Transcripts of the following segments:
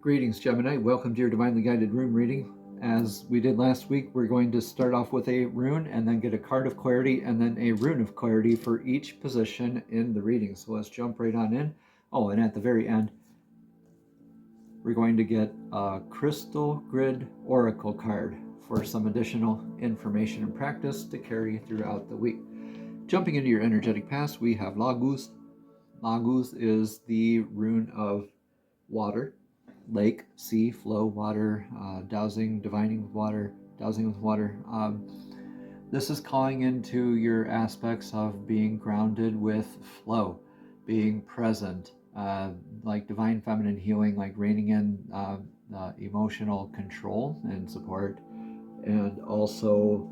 Greetings, Gemini. Welcome to your Divinely Guided Rune reading. As we did last week, we're going to start off with a rune and then get a card of clarity and then a rune of clarity for each position in the reading. So let's jump right on in. Oh, and at the very end, we're going to get a crystal grid oracle card for some additional information and practice to carry throughout the week. Jumping into your energetic past, we have Lagus. Lagus is the rune of water. Lake, sea, flow, water, dowsing, divining with water, dowsing with water. This is calling into your aspects of being grounded with flow, being present, like divine feminine healing, like reining in emotional control and support, and also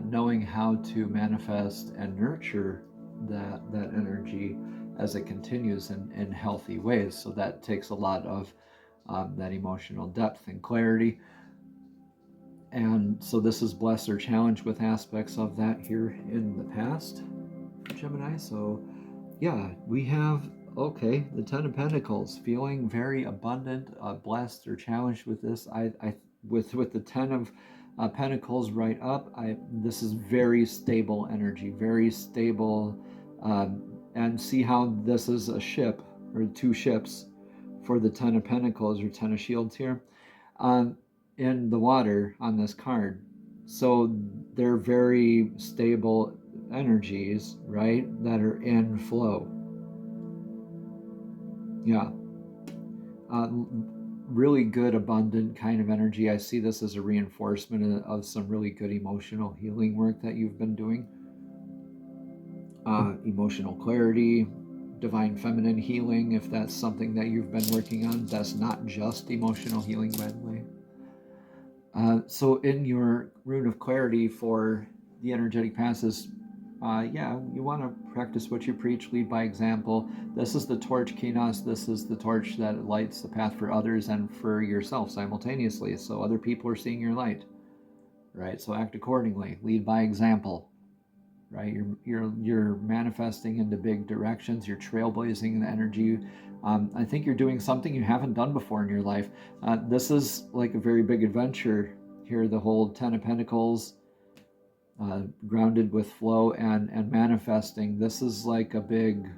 knowing how to manifest and nurture that energy as it continues in healthy ways. So that takes a lot of that emotional depth and clarity. And so this is blessed or challenged with aspects of that here in the past, Gemini. So yeah, we have, okay, the Ten of Pentacles, feeling very abundant, blessed or challenged with this. With the Ten of Pentacles right up, this is very stable energy, very stable. And see how this is a ship, or two ships, for the Ten of Pentacles or Ten of Shields here in the water on this card. So they're very stable energies, right, that are in flow. Yeah. Really good, abundant kind of energy. I see this as a reinforcement of some really good emotional healing work that you've been doing. Emotional clarity, divine feminine healing, if that's something that you've been working on. That's not just emotional healing, by the way. So in your rune of clarity for the energetic passes, you want to practice what you preach, lead by example. This is the torch kinos. This is the torch that lights the path for others and for yourself simultaneously. So other people are seeing your light, right? So act accordingly, lead by example. Right, you're manifesting into big directions. You're trailblazing the energy. I think you're doing something you haven't done before in your life. This is like a very big adventure here. The whole Ten of Pentacles, grounded with flow and manifesting. This is like a big.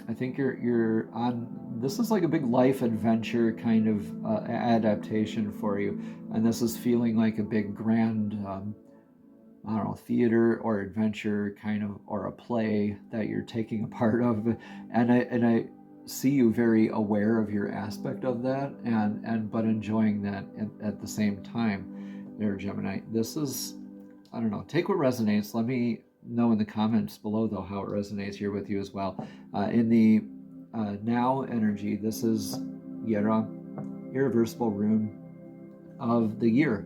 I think you're on. This is like a big life adventure kind of adaptation for you, and this is feeling like a big grand. I don't know, theater or adventure kind of, or a play that you're taking a part of, and I see you very aware of your aspect of that, and but enjoying that at the same time there, Gemini. This is, I don't know, take what resonates. Let me know in the comments below though how it resonates here with you as well. In the now energy, this is Yera, irreversible rune of the year.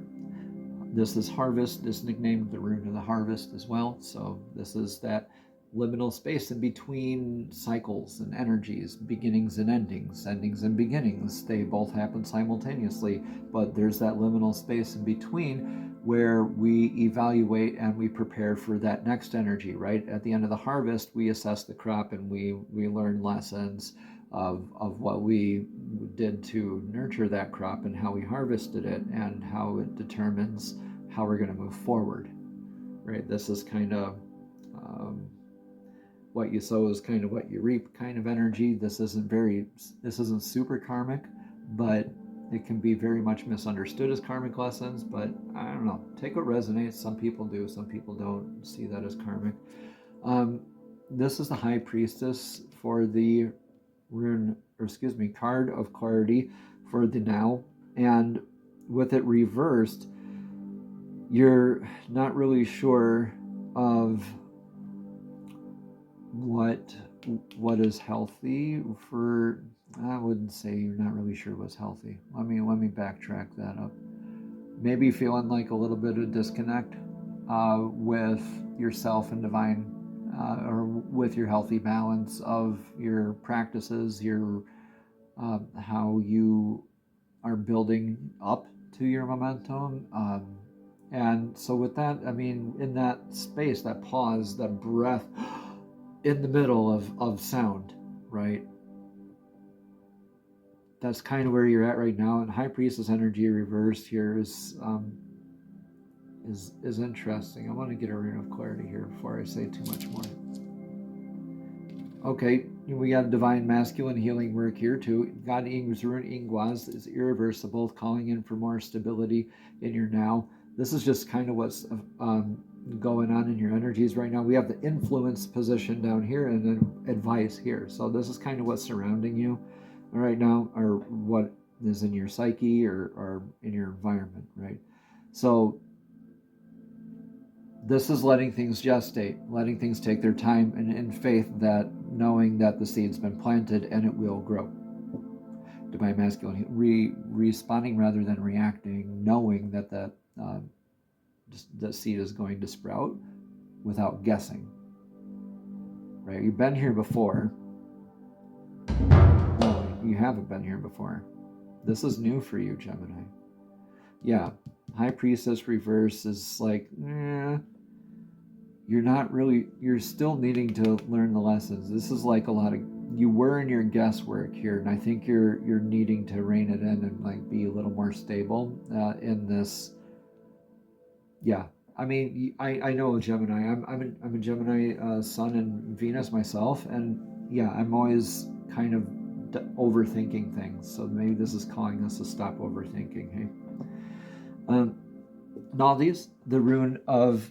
This is harvest, is nicknamed the rune of the harvest as well. So this is that liminal space in between cycles and energies, beginnings and endings and beginnings. They both happen simultaneously, but there's that liminal space in between where we evaluate and we prepare for that next energy, right? At the end of the harvest, we assess the crop and we learn lessons of what we did to nurture that crop and how we harvested it and how it determines how we're going to move forward, right? This is kind of what you sow is kind of what you reap kind of energy. This isn't super karmic, but it can be very much misunderstood as karmic lessons. But I don't know, take what resonates. Some people do, some people don't see that as karmic. This is the High Priestess for the card of clarity for the now, and with it reversed, you're not really sure of what is healthy for. I wouldn't say you're not really sure what's healthy. Let me backtrack that up. Maybe feeling like a little bit of disconnect with yourself and divine, or with your healthy balance of your practices, your how you are building up to your momentum. And so with that, I mean, in that space, that pause, that breath in the middle of sound, right? that's kind of where you're at right now. And High Priestess energy reversed here is interesting. I want to get a rune of clarity here before I say too much more. Okay, we got divine masculine healing work here too. God Ing's rune Ingwaz is irreversible, calling in for more stability in your now. This is just kind of what's going on in your energies right now. We have the influence position down here and then advice here. So this is kind of what's surrounding you right now, or what is in your psyche or in your environment, right? So this is letting things gestate, letting things take their time, and in faith that knowing that the seed's been planted and it will grow. Divine masculine, responding rather than reacting, knowing that the seed is going to sprout without guessing. Right? You've been here before. No, you haven't been here before. This is new for you, Gemini. Yeah, High Priestess reverse is like, you're still needing to learn the lessons. This is like a lot of, you were in your guesswork here, and I think you're needing to rein it in and like be a little more stable in this. Yeah, I mean, I know Gemini. I'm a Gemini Sun and Venus myself, and yeah, I'm always kind of overthinking things. So maybe this is calling us to stop overthinking. Hey, Naldis, the rune of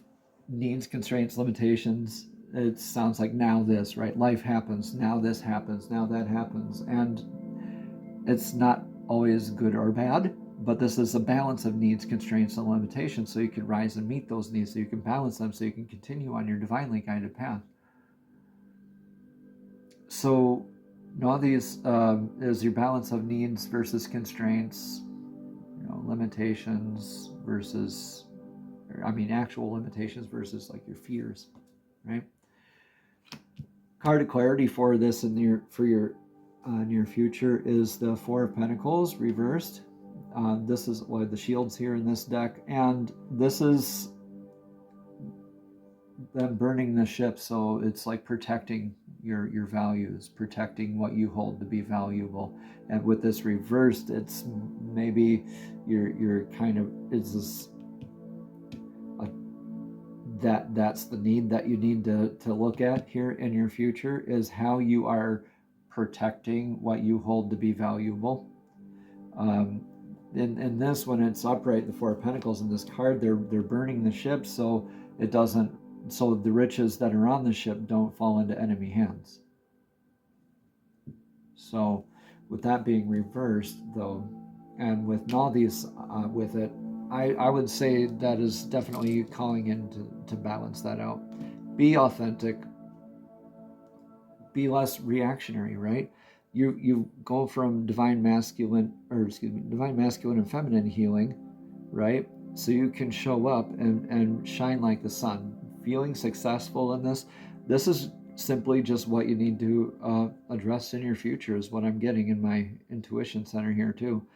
needs, constraints, limitations. It sounds like now this, right? Life happens, now this happens, now that happens. And it's not always good or bad, but this is a balance of needs, constraints, and limitations, so you can rise and meet those needs, so you can balance them, so you can continue on your divinely guided path. So Naldis is your balance of needs versus constraints, limitations versus, actual limitations versus like your fears, right? Card of clarity for this for your near future is the Four of Pentacles reversed. This is what the shields here in this deck, and this is them burning the ship. So it's like protecting your values, protecting what you hold to be valuable. And with this reversed, it's maybe you're kind of, it's this, that's the need that you need to look at here in your future, is how you are protecting what you hold to be valuable. In this, when it's upright, the Four of Pentacles in this card, they're burning the ship, so it doesn't, so the riches that are on the ship don't fall into enemy hands. So with that being reversed though, and with Naldis with it, I would say that is definitely calling in to balance that out. Be authentic, be less reactionary, right? You go from divine masculine and feminine healing, right? So you can show up and shine like the sun, feeling successful in this. This is simply just what you need to address in your future, is what I'm getting in my intuition center here too.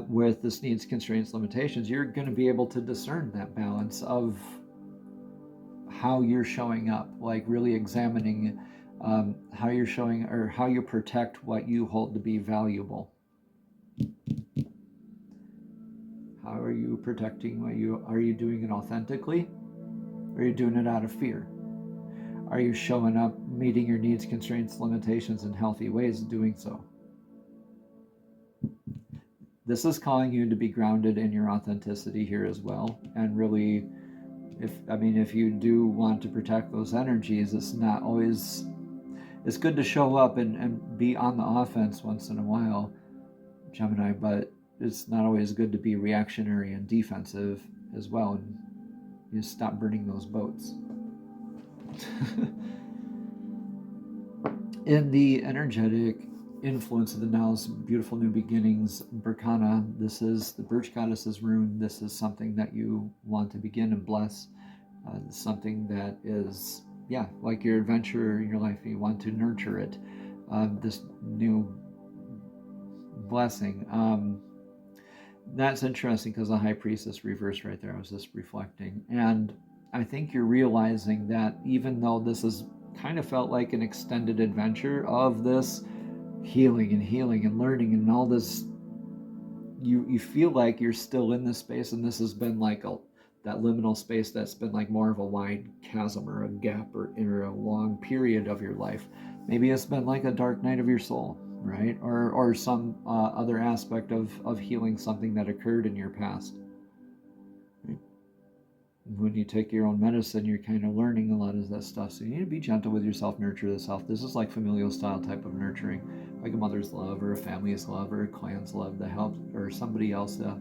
With this needs, constraints, limitations, you're going to be able to discern that balance of how you're showing up, like really examining how you're showing, or how you protect what you hold to be valuable. How are you protecting are you doing it authentically? Or are you doing it out of fear? Are you showing up, meeting your needs, constraints, limitations in healthy ways and doing so? This is calling you to be grounded in your authenticity here as well. And really, if you do want to protect those energies, it's not always, it's good to show up and be on the offense once in a while, Gemini, but it's not always good to be reactionary and defensive as well. And you stop burning those boats. In the energetic influence of the now's beautiful new beginnings, Berkana, this is the Birch Goddess's rune. This is something that you want to begin and bless. Something that is, like your adventure in your life. You want to nurture it. This new blessing. That's interesting because the High Priestess reversed right there. I was just reflecting. And I think you're realizing that even though this has kind of felt like an extended adventure of this healing and learning and all this. You feel like you're still in this space, and this has been like that liminal space that's been like more of a wide chasm or a gap or a long period of your life. Maybe it's been like a dark night of your soul, right? Or some other aspect of healing something that occurred in your past. Right? When you take your own medicine, you're kind of learning a lot of that stuff. So you need to be gentle with yourself, nurture the self. This is like familial style type of nurturing, like a mother's love or a family's love or a clan's love that helps, or somebody else that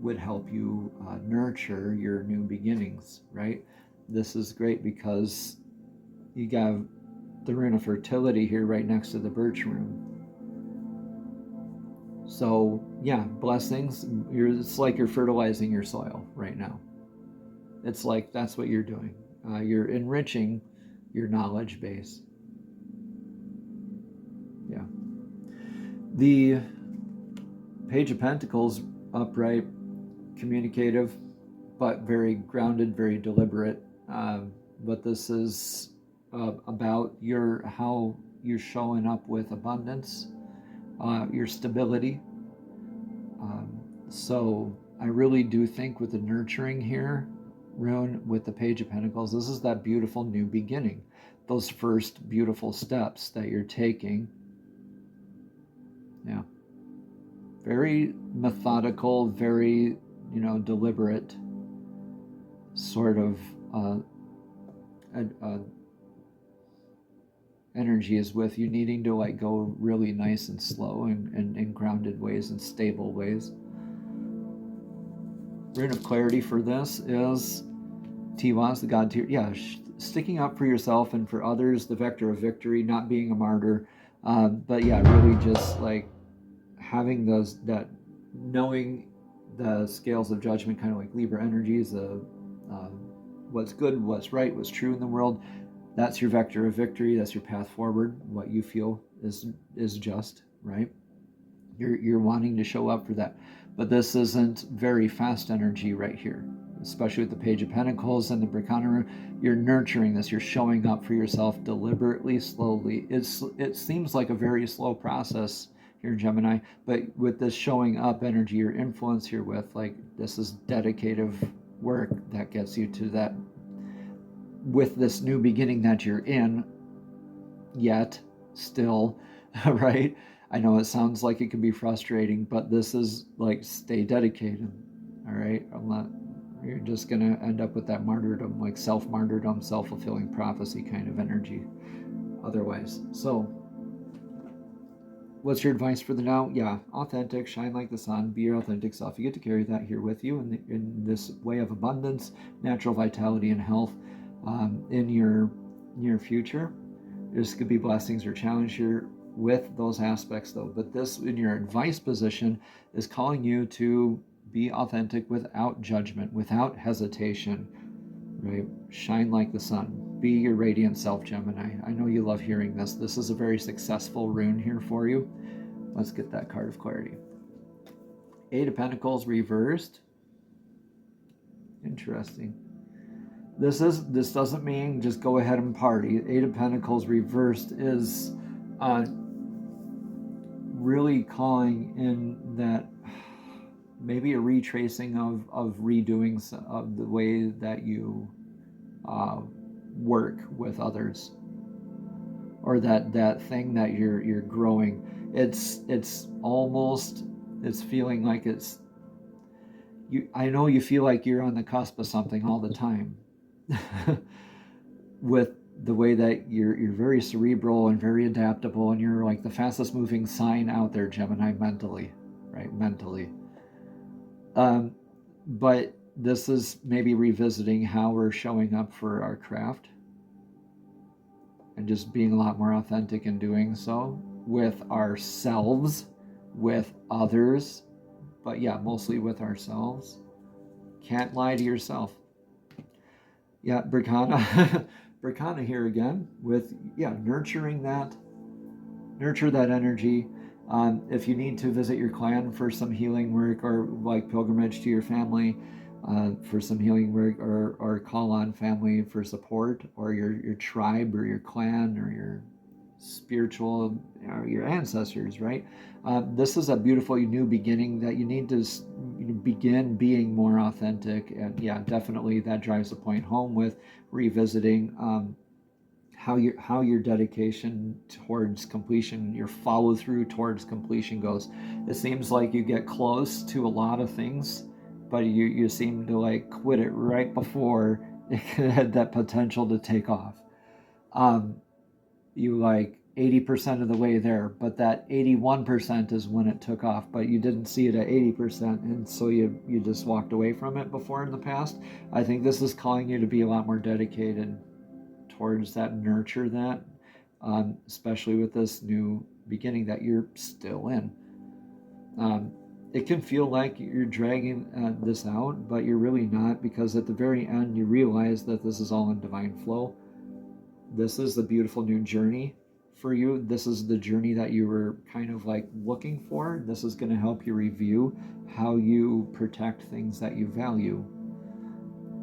would help you nurture your new beginnings, right? This is great because you got the rune of fertility here right next to the birch rune. So yeah, blessings. It's like you're fertilizing your soil right now. It's like that's what you're doing. You're enriching your knowledge base. Yeah. The Page of Pentacles, upright, communicative, but very grounded, very deliberate. But this is about how you're showing up with abundance, your stability. So I really do think with the nurturing here, Rune, with the Page of Pentacles, this is that beautiful new beginning. Those first beautiful steps that you're taking. Yeah. Very methodical, very, deliberate sort of energy is with you needing to like go really nice and slow and in grounded ways and stable ways. Rune of clarity for this is Tiwaz, the god tier. Yeah, sticking up for yourself and for others, the vector of victory, not being a martyr. But yeah, really just like having that knowing the scales of judgment, kind of like Libra energies, what's good, what's right, what's true in the world. That's your vector of victory. That's your path forward. What you feel is just, right? You're wanting to show up for that. But this isn't very fast energy right here, especially with the Page of Pentacles and the Berkana. You're nurturing this. You're showing up for yourself deliberately, slowly. It seems like a very slow process here, Gemini, but with this showing up energy, your influence here with, like, this is dedicative work that gets you to that, with this new beginning that you're in, yet, still, right? I know it sounds like it can be frustrating, but this is like, stay dedicated, all right? You're just going to end up with that martyrdom, like self-martyrdom, self-fulfilling prophecy kind of energy otherwise. So what's your advice for the now? Yeah, authentic, shine like the sun, be your authentic self. You get to carry that here with you in this way of abundance, natural vitality, and health in your near future. There's going to be blessings or challenge here with those aspects, though. But this, in your advice position, is calling you to be authentic without judgment, without hesitation, right? Shine like the sun. Be your radiant self, Gemini. I know you love hearing this. This is a very successful rune here for you. Let's get that card of clarity. Eight of Pentacles reversed. Interesting. This doesn't mean just go ahead and party. Eight of Pentacles reversed is really calling in that maybe a retracing of redoing of the way that you work with others, or that thing that you're growing. It's almost, it's feeling like it's you. I know you feel like you're on the cusp of something all the time. With the way that you're very cerebral and very adaptable, and you're like the fastest moving sign out there, Gemini, mentally, right? Mentally. But this is maybe revisiting how we're showing up for our craft and just being a lot more authentic in doing so with ourselves, with others, but yeah, mostly with ourselves. Can't lie to yourself. Yeah, Berkana, Berkana here again with, nurturing that, nurture that energy. If you need to visit your clan for some healing work, or like pilgrimage to your family for some healing work, or call on family for support, or your tribe or your clan or your spiritual, your ancestors, right? This is a beautiful new beginning that you need to begin being more authentic. And yeah, definitely that drives the point home with revisiting how your dedication towards completion, your follow through towards completion goes. It seems like you get close to a lot of things, but you seem to like quit it right before it had that potential to take off. You like 80% of the way there, but that 81% is when it took off, but you didn't see it at 80%, and so you just walked away from it before in the past. I think this is calling you to be a lot more dedicated towards that, nurture that, especially with this new beginning that you're still in. It can feel like you're dragging this out, but you're really not, because at the very end you realize that this is all in divine flow. This is the beautiful new journey for you. This is the journey that you were kind of like looking for. This is going to help you review how you protect things that you value.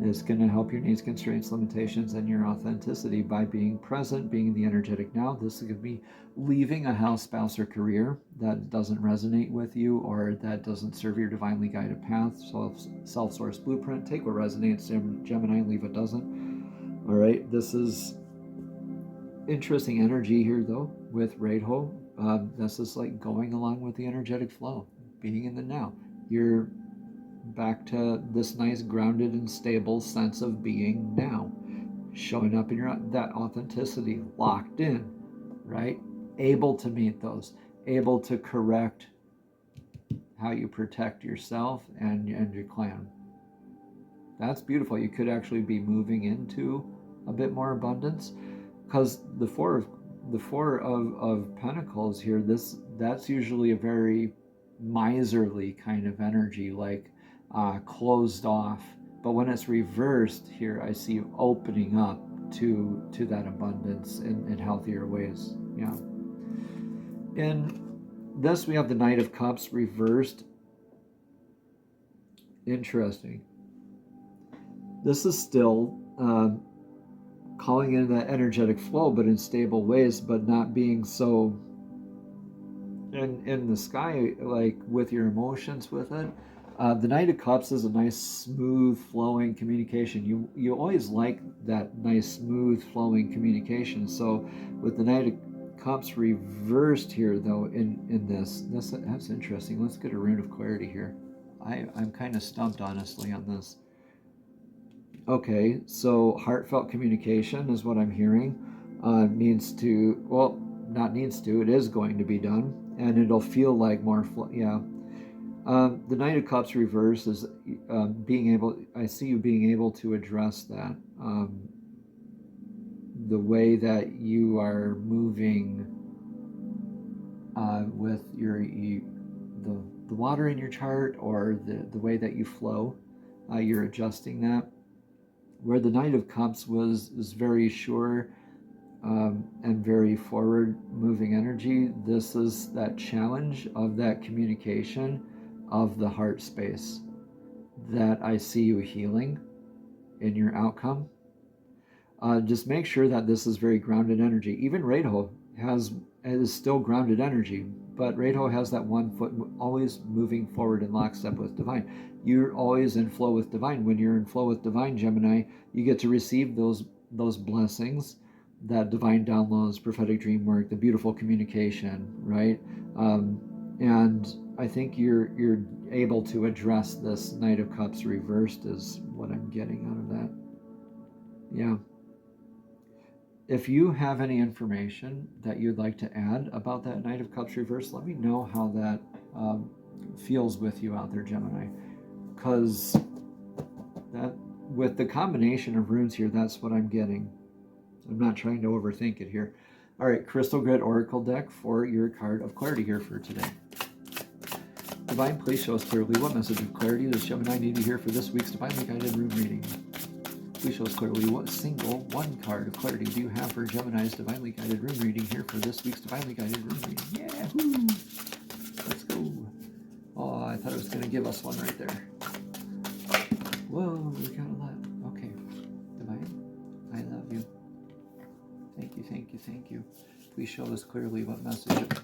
It's going to help your needs, constraints, limitations, and your authenticity by being present, being in the energetic now. This is going to be leaving a house, spouse, or career that doesn't resonate with you or that doesn't serve your divinely guided path. Self-source blueprint. Take what resonates, Gemini, leave what doesn't. All right, this is interesting energy here, though, with Radho. This is like going along with the energetic flow, being in the now. You're back to this nice grounded and stable sense of being now, showing up in your that authenticity, locked in, right? Able to meet those, able to correct how you protect yourself and your clan. That's beautiful. You could actually be moving into a bit more abundance, because the four of Pentacles here, that's usually a very miserly kind of energy, like closed off. But when it's reversed here, I see you opening up to that abundance in healthier ways. Yeah. In this, we have the Knight of Cups reversed. Interesting. This is still calling in that energetic flow, but in stable ways, but not being so in the sky, like with your emotions with it. The Knight of Cups is a nice, smooth, flowing communication. You always like that nice, smooth, flowing communication. So with the Knight of Cups reversed here, though, in this, that's interesting. Let's get a rune of clarity here. I'm kind of stumped, honestly, on this. Okay, so heartfelt communication is what I'm hearing. Needs to, well, not needs to, it is going to be done, and it'll feel like more, yeah. The Knight of Cups reverse is being able, I see you being able to address that. The way that you are moving with the water in your chart, or the way that you flow, you're adjusting that. Where the Knight of Cups is very sure and very forward moving energy, this is that challenge of that communication of the heart space that I see you healing in your outcome. Just make sure that this is very grounded energy. Even Radho is still grounded energy, but Radho has that one foot always moving forward in lockstep with divine. You're always in flow with divine. When you're in flow with divine, Gemini, you get to receive those blessings, that divine downloads, prophetic dream work, the beautiful communication, right? And I think you're able to address this Knight of Cups reversed, is what I'm getting out of that. Yeah. If you have any information that you'd like to add about that Knight of Cups reversed, let me know how that feels with you out there, Gemini. Because that, with the combination of runes here, that's what I'm getting. I'm not trying to overthink it here. All right, Crystal Grid Oracle deck for your card of clarity here for today. Divine, please show us clearly what message of clarity does Gemini need to hear for this week's Divinely Guided Rune reading. Please show us clearly what one card of clarity do you have for Gemini's Divinely Guided Rune reading here for this week's Divinely Guided Rune reading. Yahoo! Let's go. Oh, I thought it was going to give us one right there. Whoa, we got a lot. Okay. Divine, I love you. Thank you, thank you, thank you. Please please show us clearly what message of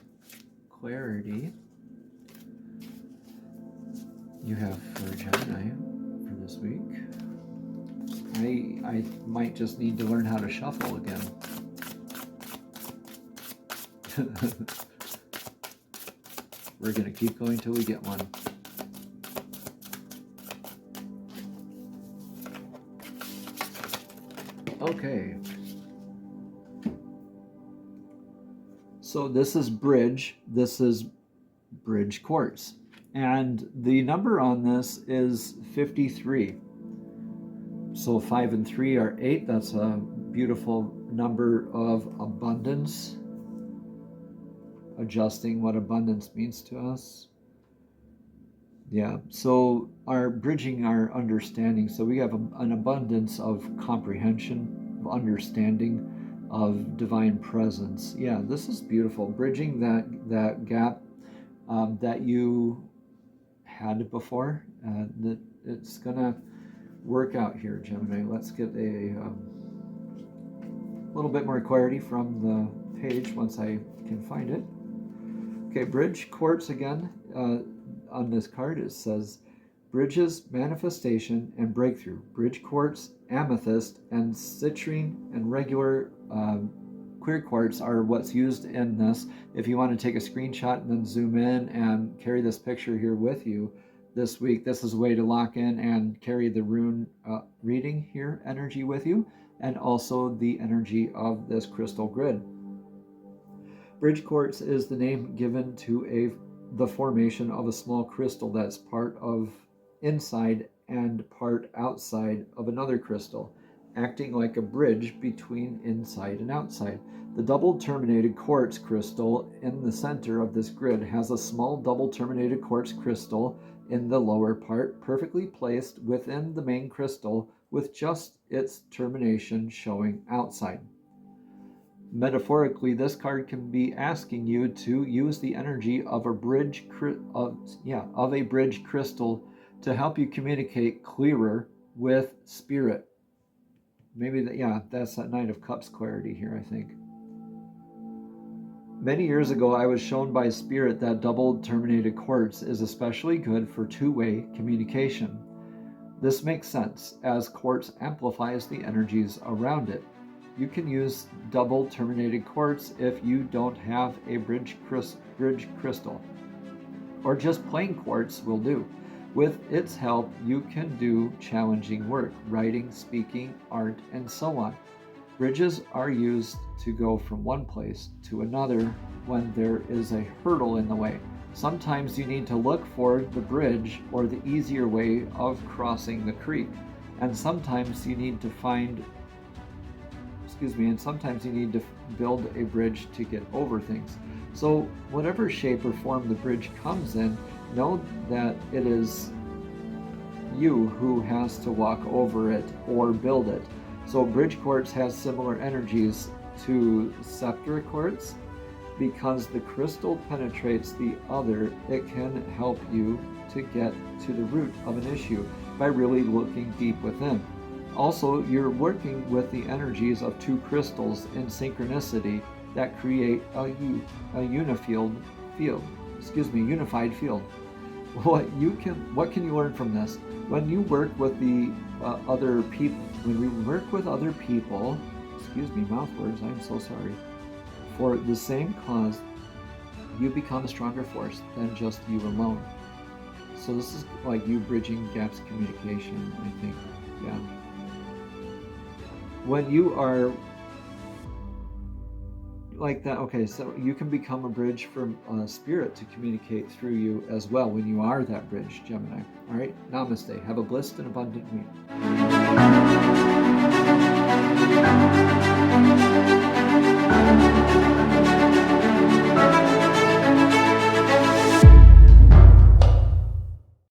clarity you have for Gemini for this week. I might just need to learn how to shuffle again. We're going to keep going till we get one. Okay. So this is bridge. This is bridge quartz. And the number on this is 53. So 5 and 3 are 8. That's a beautiful number of abundance. Adjusting what abundance means to us. Yeah, so bridging our understanding. So we have an abundance of comprehension, of understanding, of divine presence. Yeah, this is beautiful. Bridging that gap that you had before. That it's gonna work out here, Gemini. Let's get a little bit more clarity from the page once I can find it. Okay, bridge quartz again. On this card it says bridges, manifestation, and breakthrough. Bridge quartz, amethyst, and citrine and regular clear quartz are what's used in this. If you want to take a screenshot and then zoom in and carry this picture here with you this week, this is a way to lock in and carry the rune reading here energy with you, and also the energy of this crystal grid. Bridge quartz is the name given to the formation of a small crystal that's part of inside and part outside of another crystal, acting like a bridge between inside and outside. The double terminated quartz crystal in the center of this grid has a small double terminated quartz crystal in the lower part, perfectly placed within the main crystal with just its termination showing outside. Metaphorically, this card can be asking you to use the energy of a bridge crystal to help you communicate clearer with spirit. Maybe that's that Knight of Cups clarity here, I think. Many years ago, I was shown by spirit that double terminated quartz is especially good for two-way communication. This makes sense, as quartz amplifies the energies around it. You can use double terminated quartz if you don't have a bridge crystal, or just plain quartz will do. With its help, you can do challenging work, writing, speaking, art, and so on. Bridges are used to go from one place to another when there is a hurdle in the way. Sometimes you need to look for the bridge or the easier way of crossing the creek, and sometimes you need to build a bridge to get over things. So whatever shape or form the bridge comes in, know that it is you who has to walk over it or build it. So bridge quartz has similar energies to scepter quartz. Because the crystal penetrates the other, it can help you to get to the root of an issue by really looking deep within. Also, you're working with the energies of two crystals in synchronicity that create a unified field. What can you learn from this? When you work with the other people, I'm so sorry, for the same cause, you become a stronger force than just you alone. So this is like you bridging gaps communication, I think. Yeah. When you are like that, okay, so you can become a bridge for spirit to communicate through you as well when you are that bridge, Gemini. All right, namaste. Have a blessed and abundant week.